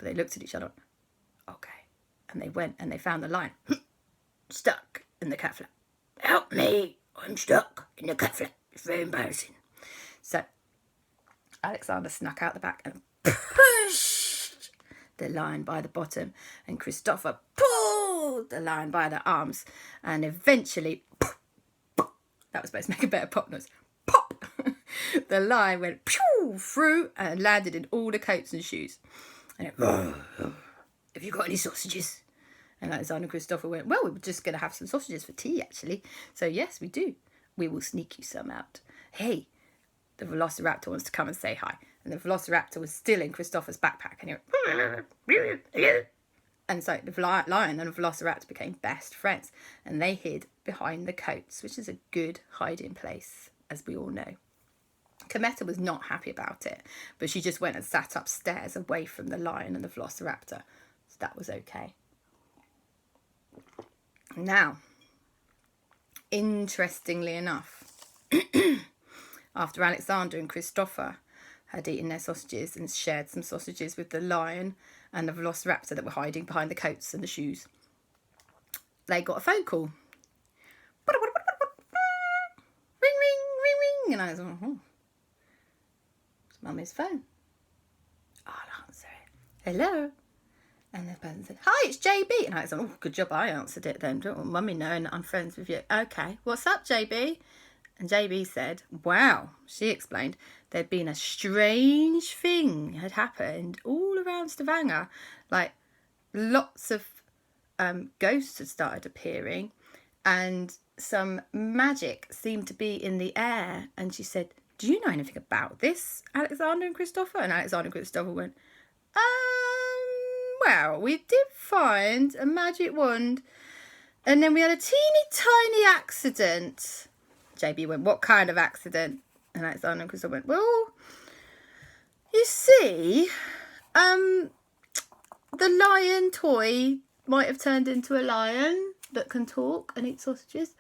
they looked at each other. Okay. And they went and they found the lion stuck in the cat flap. Help me, I'm stuck in the cat flap. It's very embarrassing. So Aleksander snuck out the back and pushed the lion by the bottom, and Kristoffer pulled the lion by the arms, and eventually, that was supposed to make a better pop noise, pop, the lion went through and landed in all the coats and shoes. And it, have you got any sausages? And Aleksander and Kristoffer went, well, we were just going to have some sausages for tea, actually. So, yes, we do. We will sneak you some out. Hey, the velociraptor wants to come and say hi. And the velociraptor was still in Kristoffer's backpack. And he went, and so the lion and the velociraptor became best friends. And they hid behind the coats, which is a good hiding place, as we all know. Cometa was not happy about it, but she just went and sat upstairs away from the lion and the velociraptor. So that was okay. Now, interestingly enough, after Aleksander and Kristoffer had eaten their sausages and shared some sausages with the lion and the velociraptor that were hiding behind the coats and the shoes, they got a phone call. Ring, ring, ring, ring. And I was like, oh, it's Mummy's phone. I'll answer it. Hello. And the person said, hi, it's JB. And I was like, oh, good job I answered it then. Don't want Mummy knowing that I'm friends with you. Okay, what's up, JB? And JB said, wow, she explained, there'd been a strange thing had happened all around Stavanger. Like, lots of ghosts had started appearing and some magic seemed to be in the air. And she said, do you know anything about this, Aleksander and Kristoffer? And Aleksander and Kristoffer went, well, we did find a magic wand and then we had a teeny tiny accident. JB went, what kind of accident? And Aleksander and Kristoffer went, well, you see, the lion toy might have turned into a lion that can talk and eat sausages.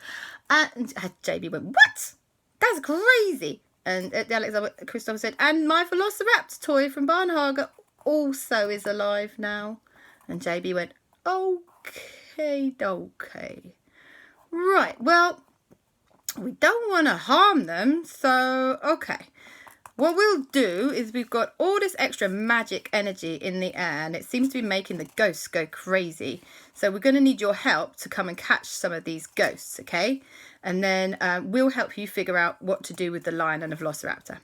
And JB went, what? That's crazy. And Aleksander and Kristoffer said, and my velociraptor toy from Barnhaga also is alive now. And JB went, okay. Right, well, we don't want to harm them, so okay. What we'll do is we've got all this extra magic energy in the air and it seems to be making the ghosts go crazy. So we're going to need your help to come and catch some of these ghosts, okay? And then we'll help you figure out what to do with the lion and the velociraptor.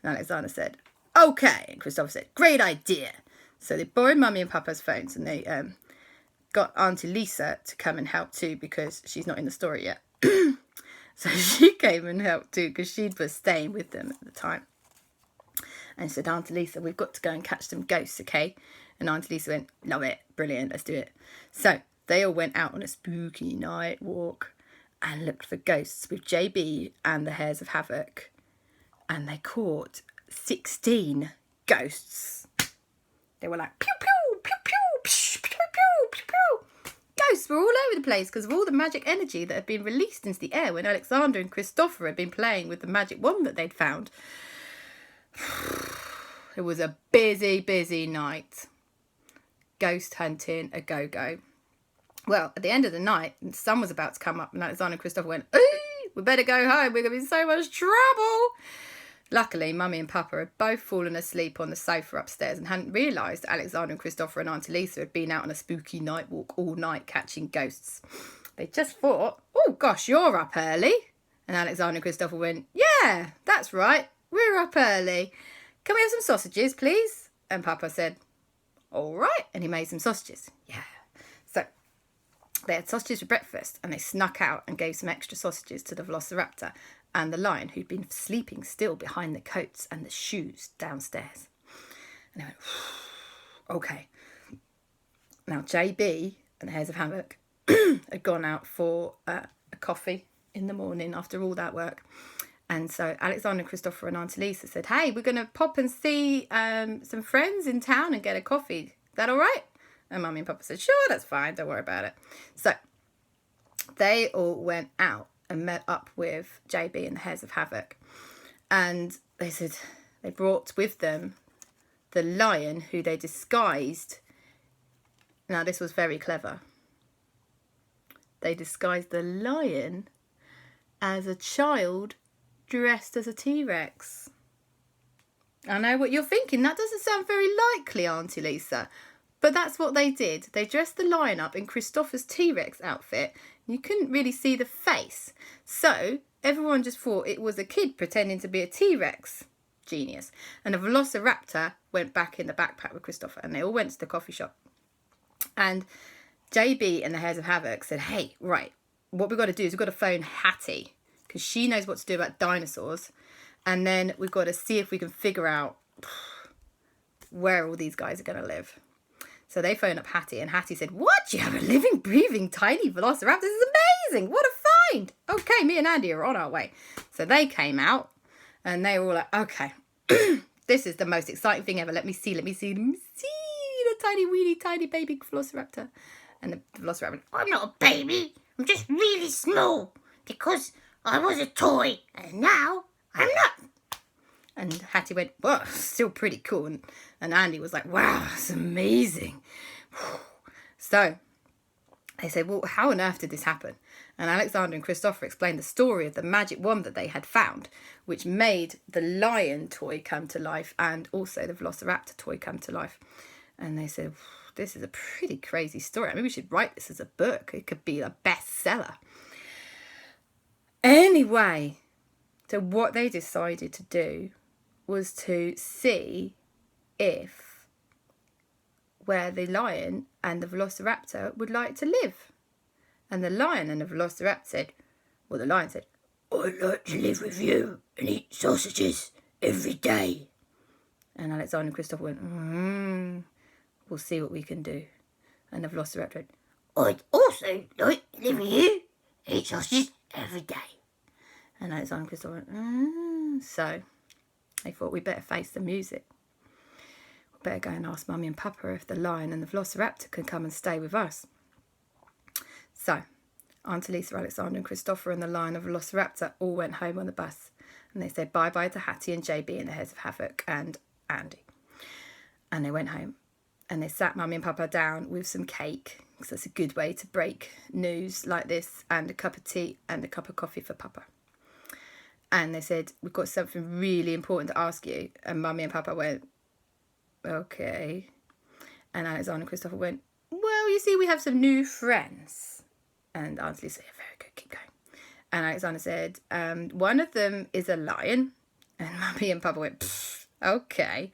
And Aleksander said, okay. And Kristoffer said, great idea. So they borrowed Mummy and Papa's phones and they got Aunty Lisa to come and help too because she's not in the story yet. So she came and helped too because she was staying with them at the time. And said, Aunty Lisa, we've got to go and catch some ghosts, okay? And Aunty Lisa went, love it, brilliant, let's do it. So they all went out on a spooky night walk and looked for ghosts with JB and the Hares of Havoc. And they caught 16 ghosts. They were like, pew, pew, pew, pew, pew, pew, pew, pew, pew. Ghosts were all over the place because of all the magic energy that had been released into the air when Aleksander and Kristoffer had been playing with the magic wand that they'd found. It was a busy, busy night. Ghost hunting a go-go. Well, at the end of the night, the sun was about to come up and Aleksander and Kristoffer went, we better go home. We're going to be in so much trouble. Luckily, Mummy and Papa had both fallen asleep on the sofa upstairs and hadn't realised Aleksander and Kristoffer and Aunty Lisa had been out on a spooky night walk all night catching ghosts. They just thought, oh gosh, you're up early. And Aleksander and Kristoffer went, yeah, that's right. We're up early. Can we have some sausages, please? And Papa said, all right. And he made some sausages. Yeah. So they had sausages for breakfast and they snuck out and gave some extra sausages to the velociraptor and the lion who'd been sleeping still behind the coats and the shoes downstairs. And they went, okay. Now JB and the Hares of Havoc had gone out for a coffee in the morning after all that work. And so Aleksander and Kristoffer and Aunty Lisa said, hey, we're going to pop and see some friends in town and get a coffee. Is that all right? And Mummy and Papa said, sure, that's fine. Don't worry about it. So they all went out and met up with JB and the Hares of Havoc. And they said they brought with them the lion who they disguised Now, this was very clever. They disguised the lion as a child dressed as a T-Rex. I know what you're thinking. That doesn't sound very likely, Aunty Lisa. But that's what they did. They dressed the lion up in Kristoffer's T-Rex outfit. You couldn't really see the face. So everyone just thought it was a kid pretending to be a T-Rex. Genius. And the velociraptor went back in the backpack with Kristoffer, and they all went to the coffee shop. And JB and the Hares of Havoc said, hey, right, what we've got to do is we've got to phone Hatty, because she knows what to do about dinosaurs. And then we've got to see if we can figure out where all these guys are going to live. So they phoned up Hatty, and Hatty said, what? You have a living, breathing, tiny velociraptor? This is amazing. What a find. Okay, me and Andy are on our way. So they came out, and they were all like, okay, this is the most exciting thing ever. Let me see the tiny, weeny, tiny baby velociraptor. And the velociraptor went, I'm not a baby. I'm just really small because I was a toy, and now I'm not. And Hattie went, well, still pretty cool. And Andy was like, wow, that's amazing. So they said, well, how on earth did this happen? And Aleksander and Kristoffer explained the story of the magic wand that they had found, which made the lion toy come to life and also the velociraptor toy come to life. And they said, this is a pretty crazy story. Maybe we should write this as a book. It could be a bestseller. Anyway, so what they decided to do was to see if where the lion and the velociraptor would like to live. And the lion and the velociraptor said, well, the lion said, I'd like to live with you and eat sausages every day. And Aleksander and Kristoffer went, we'll see what we can do. And the velociraptor went, I'd also like to live with you and eat sausages every day. And Aleksander and Kristoffer went, So they thought we better face the music. We better go and ask Mummy and Papa if the lion and the velociraptor can come and stay with us. So Aunty Lisa, Aleksander and Kristoffer and the lion and velociraptor all went home on the bus. And they said bye-bye to Hattie and JB and the Hares of Havoc and Andy. And they went home. And they sat Mummy and Papa down with some cake, because that's a good way to break news like this, and a cup of tea and a cup of coffee for Papa. And they said, we've got something really important to ask you. And Mummy and Papa went, okay. And Aleksander and Kristoffer went, well, you see, we have some new friends. And Aunty Lisa said, yeah, very good, keep going. And Aleksander said, one of them is a lion. And Mummy and Papa went, okay.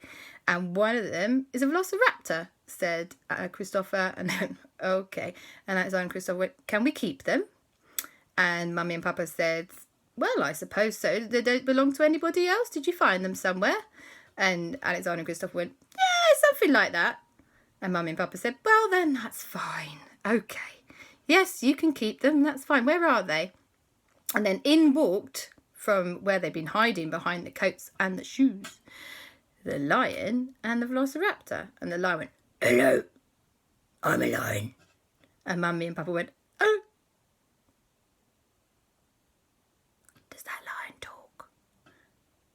And one of them is a velociraptor, said Kristoffer. And then, okay. And Aleksander and Kristoffer went, can we keep them? And Mummy and Papa said, well, I suppose so. They don't belong to anybody else. Did you find them somewhere? And Aleksander and Kristoffer went, yeah, something like that. And Mummy and Papa said, well, then that's fine. Okay. Yes, you can keep them. That's fine. Where are they? And then in walked, from where they'd been hiding behind the coats and the shoes, the lion and the velociraptor. And the lion went, hello, I'm a lion. And Mummy and Papa went, oh. Does that lion talk?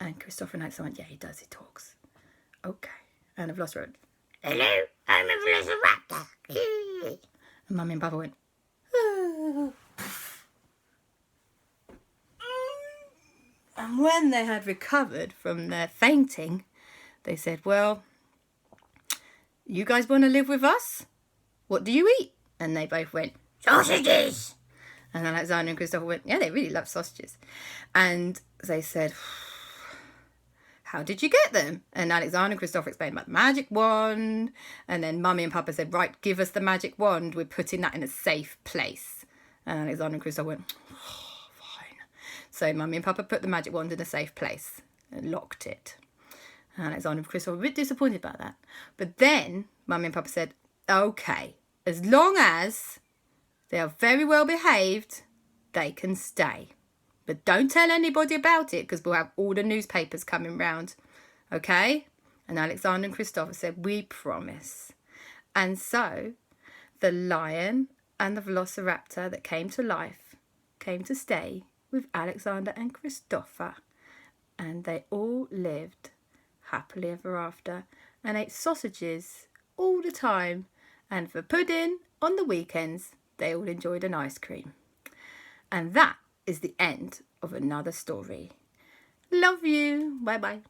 And Kristoffer and Aleksander went, yeah, he does, he talks. Okay. And the velociraptor went, hello, I'm a velociraptor. And Mummy and Papa went, oh. And when they had recovered from their fainting, they said, well, you guys want to live with us? What do you eat? And they both went, sausages. And Aleksander and Kristoffer went, yeah, they really love sausages. And they said, how did you get them? And Aleksander and Kristoffer explained about the magic wand. And then Mummy and Papa said, right, give us the magic wand. We're putting that in a safe place. And Aleksander and Kristoffer went, oh, fine. So Mummy and Papa put the magic wand in a safe place and locked it. And Aleksander and Kristoffer were a bit disappointed about that. But then Mummy and Papa said, okay, as long as they are very well behaved, they can stay. But don't tell anybody about it, because we'll have all the newspapers coming round. Okay? And Aleksander and Kristoffer said, we promise. And so the lion and the velociraptor that came to life came to stay with Aleksander and Kristoffer. And they all lived happily ever after and ate sausages all the time And for pudding, on the weekends, they all enjoyed an ice cream. And that is the end of another story. Love you. Bye-bye.